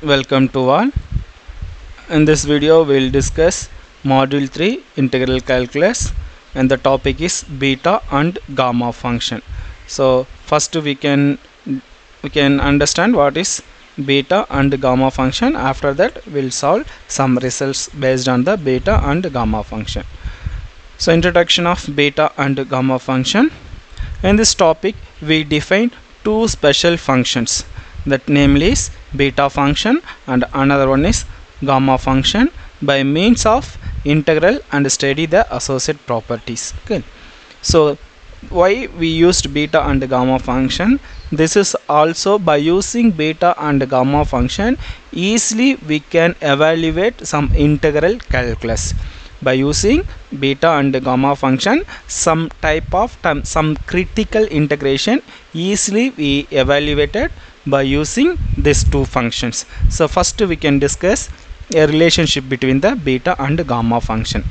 Welcome to all. In this video we'll discuss module 3 integral calculus, and the topic is beta and gamma function. So first we can understand what is beta and gamma function. After that we'll solve some results based on the beta and gamma function. So introduction of beta and gamma function. In this topic we define two special functions, that namely is beta function and another one is gamma function, by means of integral and study the associate properties. Okay, so why we used beta and gamma function? This is also by using beta and gamma function easily we can evaluate some integral calculus. By using beta and gamma function, some type of some critical integration easily we evaluated by using these two functions. So first we can discuss a relationship between the beta and gamma function.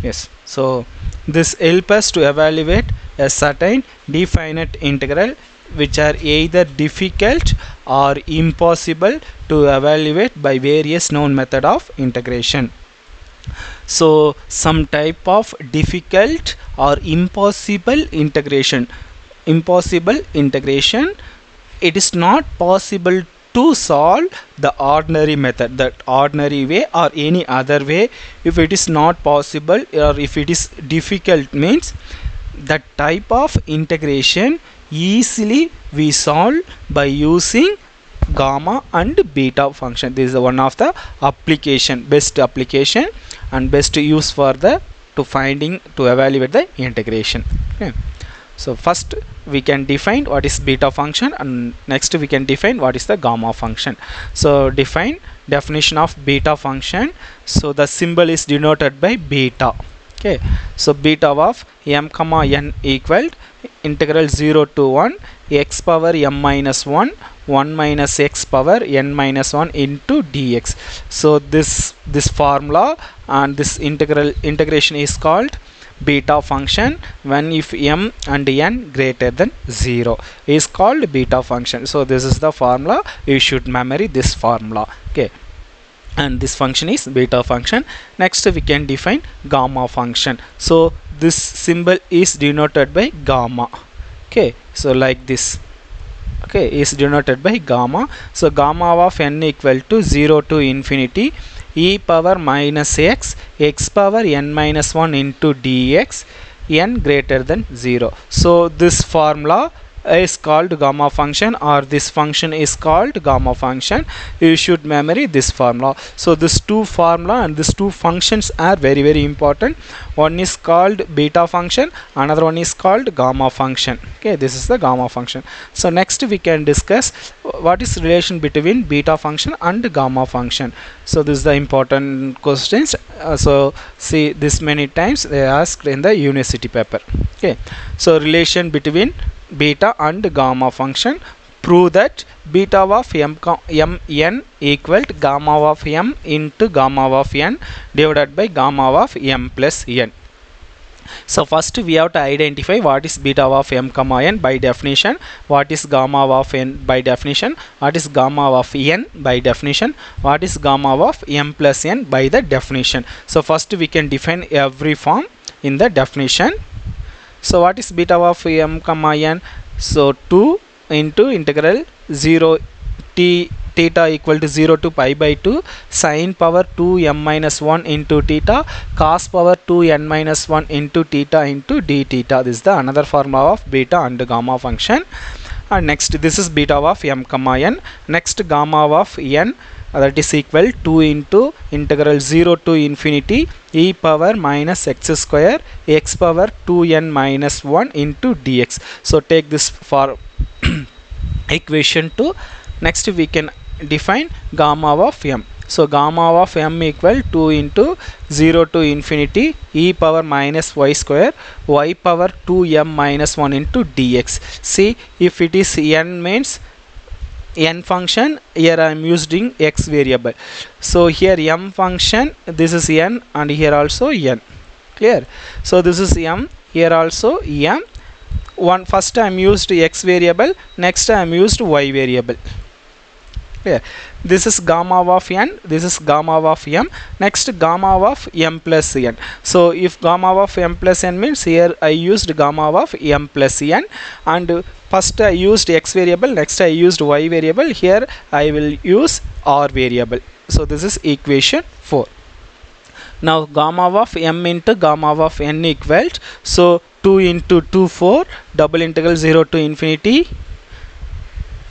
Yes, so this helps us to evaluate a certain definite integral which are either difficult or impossible to evaluate by various known method of integration. So some type of difficult or impossible integration, it is not possible to solve the ordinary method, that ordinary way or any other way. If it is not possible or if it is difficult, means that type of integration easily we solve by using gamma and beta function. This is one of the best application and best use for the to evaluate the integration. Okay, so first we can define what is beta function, and next we can define what is the gamma function. So definition of beta function. So the symbol is denoted by beta. Okay, so beta of m comma n equal integral 0 to 1 x power m minus 1 1 minus x power n minus 1 into dx. So this formula and this integration is called beta function when if m and n greater than 0 is called beta function. So this is the formula, you should memory this formula. Okay, and this function is beta function. Next we can define gamma function. So this symbol is denoted by gamma. Okay, so like this. Okay, is denoted by gamma. So gamma of n equal to 0 to infinity e power minus x power n minus 1 into dx, n greater than 0. So this formula is called gamma function, or this function is called gamma function. You should memory this formula. So this two formula and these two functions are very important. One is called beta function, another one is called gamma function. Okay, this is the gamma function. So next we can discuss what is relation between beta function and gamma function. So this is the important questions. So see, this many times they asked in the university paper. Okay, so relation between beta and gamma function. Prove that beta of n equal to gamma of m into gamma of n divided by gamma of m plus n. So first we have to identify what is beta of m comma n by definition, what is gamma of n by definition, what is gamma of n by definition, what is gamma of m plus n by the definition. So first we can define every form in the definition. So what is beta of m comma n? So 2 into integral 0 t theta equal to 0 to pi by 2 sine power 2 m minus 1 into theta cos power 2 n minus 1 into theta into d theta. This is the another formula of beta and gamma function. And next this is beta of m comma n. Next gamma of n, that is equal 2 into integral 0 to infinity e power minus x square x power 2n minus 1 into dx. So take this for equation 2. Next we can define gamma of m. So gamma of m equal 2 into 0 to infinity e power minus y square y power 2m minus 1 into dx. See, if it is n means n function, here I am using x variable. So here m function, this is n, and here also n. Clear? So this is m, here also m. First I am used x variable, next I am used y variable. Clear? This is gamma of n, this is gamma of m. Next gamma of m plus n. So if gamma of m plus n means here I used gamma of m plus n, and first I used x variable, next I used y variable, here I will use r variable. So this is equation 4. Now gamma of m into gamma of n equals, so 2 into 2 4, double integral 0 to infinity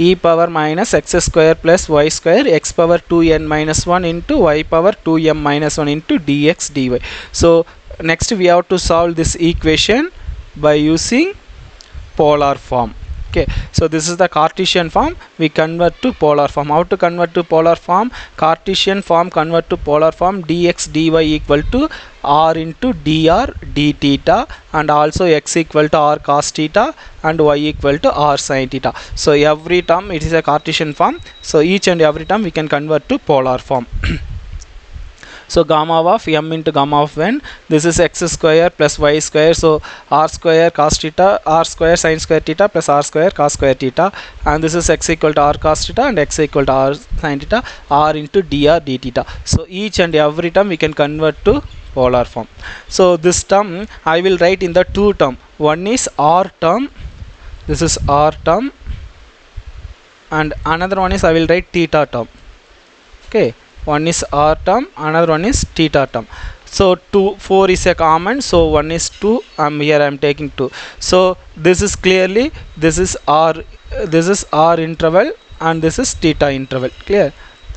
e power minus x square plus y square x power 2n minus 1 into y power 2m minus 1 into dx dy. So next we have to solve this equation by using polar form. Okay, so this is the Cartesian form, we convert to polar form. How to convert to polar form? Cartesian form convert to polar form, dx dy equal to r into dr d theta, and also x equal to r cos theta and y equal to r sin theta. So every term it is a Cartesian form, so each and every term we can convert to polar form. So gamma of m into gamma of n, this is x square plus y square, so r square cos theta, r square sin square theta plus r square cos square theta, and this is x equal to r cos theta and x equal to r sin theta, r into dr d theta. So each and every term we can convert to polar form. So this term I will write in the two term. One is r term, this is r term, and another one is I will write theta term. Okay, one is r term, another one is theta term. So 2 4 is a common, so one is 2, here I am taking 2. So this is clearly, this is r interval and this is theta interval. Clear?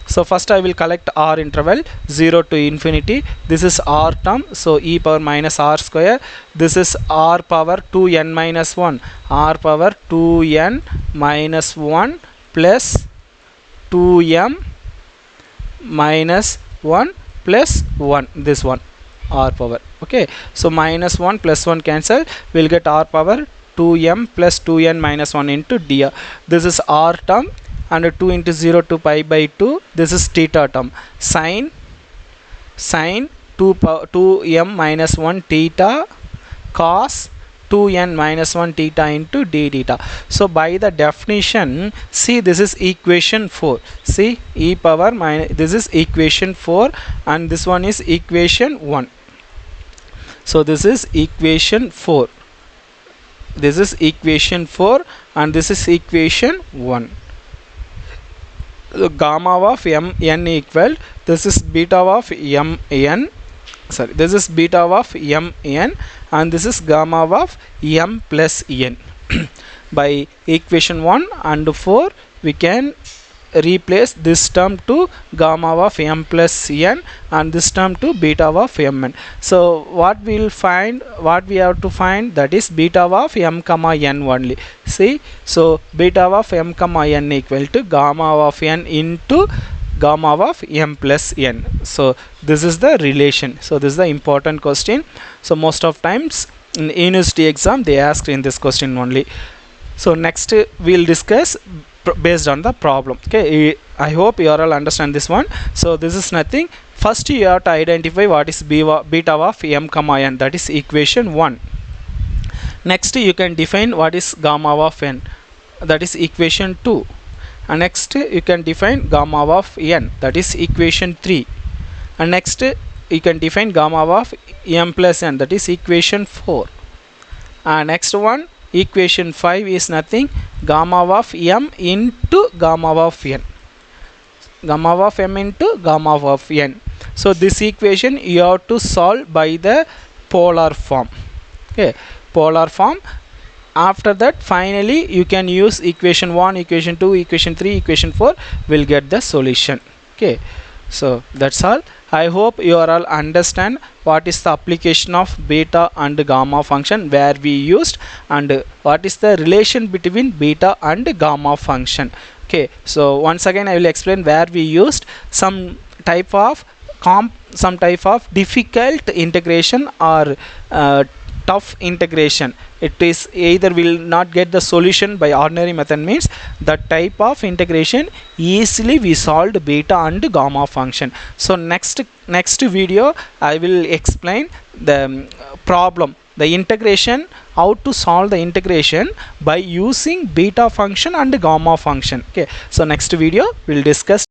So first I will collect r interval 0 to infinity, this is r term, so e power minus r square, this is r power 2n minus 1, r power 2n minus 1 plus 2m minus 1 plus 1, this one r power. Okay, so minus 1 plus 1 cancel, we'll get r power 2m plus 2n minus 1 into dr. This is r term, and 2 into 0 to pi by 2, this is theta term, sin 2m minus 1 theta cos 2n minus 1 theta into d theta. So by the definition, see this is equation 4, see e power minus, this is equation 4 and this one is equation 1. So this is equation 4, this is equation 4 and this is equation 1. So gamma of m n equal, this is beta of m n, sorry, this is beta of m n and this is gamma of m plus n. By equation 1 and 4 we can replace this term to gamma of m plus n and this term to beta of mn. So what we will find, what we have to find, that is beta of m comma n only. See, so beta of m comma n equal to gamma of n into gamma of m plus n. So this is the relation. So this is the important question. So most of times in university exam they asked in this question only. So next we'll discuss based on the problem. Okay, I hope you all understand this one. So this is nothing. First you have to identify what is beta of m comma n, that is equation 1. Next you can define what is gamma of n, that is equation 2. And next you can define gamma of n, that is equation 3. And next you can define gamma of m plus n, that is equation 4. And next one, equation 5 is nothing, gamma of m into gamma of n, gamma of m into gamma of n. So this equation you have to solve by the polar form. Okay, polar form. After that finally you can use equation 1, equation 2, equation 3, equation 4, will get the solution. Okay, so that's all. I hope you all understand what is the application of beta and gamma function where we used, and what is the relation between beta and gamma function. Okay, so once again I will explain where we used some type of difficult integration or tough integration. It is either will not get the solution by ordinary method, means that type of integration easily we solved beta and gamma function. So next video I will explain the problem the integration, how to solve the integration by using beta function and gamma function. Okay, so next video we'll discuss